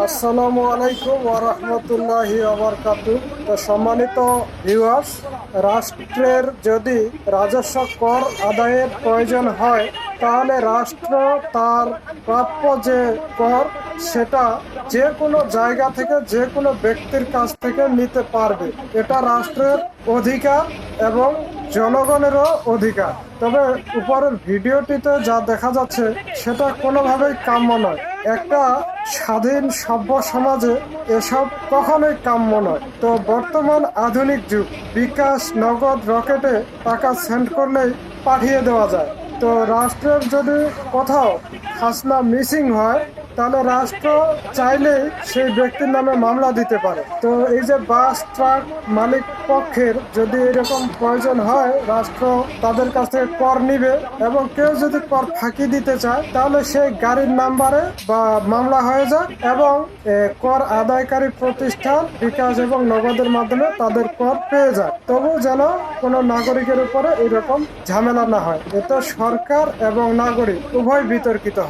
আসসালামু আলাইকুম ওয়া রাহমাতুল্লাহি ওয়া বারাকাতুহু। তো সম্মানিত ভিউয়ার্স, রাষ্ট্রের যদি রাজস্ব কর আদায়ের প্রয়োজন হয় তাহলে রাষ্ট্র তার প্রাপ্য যে কর সেটা যে কোনো জায়গা থেকে যে কোনো ব্যক্তির কাছ থেকে নিতে পারবে। এটা রাষ্ট্রের অধিকার এবং জনগণেরও অধিকার। তবে উপরের ভিডিওটিতে যা দেখা যাচ্ছে সেটা কোনোভাবেই কাম্য নয়। একটা স্বাধীন সভ্য সমাজে এসব কখনোই কাম্য নয়। তো বর্তমান আধুনিক যুগ, বিকাশ নগদ রকেটে টাকা সেন্ড করলেই পাঠিয়ে দেওয়া যায়। তো রাষ্ট্রের যদি কোথাও খাজনা মিসিং হয় তাহলে রাষ্ট্র চাইলেই সেই ব্যক্তির নামে মামলা দিতে পারে। তো এই যে বাস ট্রাক মালিক পক্ষের যদি এরকম প্রয়োজন হয়, রাষ্ট্র তাদের কাছ থেকে কর নিবে এবং কেউ যদি কর ফাঁকি দিতে চায় তাহলে সেই গাড়ির নাম্বারে বা মামলা হয়ে যায় এবং কর আদায়কারী প্রতিষ্ঠান বিকাশ এবং নগদের মাধ্যমে তাদের কর পেয়ে যায়। তবু যেন কোনো নাগরিকের উপরে এরকম ঝামেলা না হয়। এতে সরকার এবং নাগরিক উভয় বিতর্কিত হয়।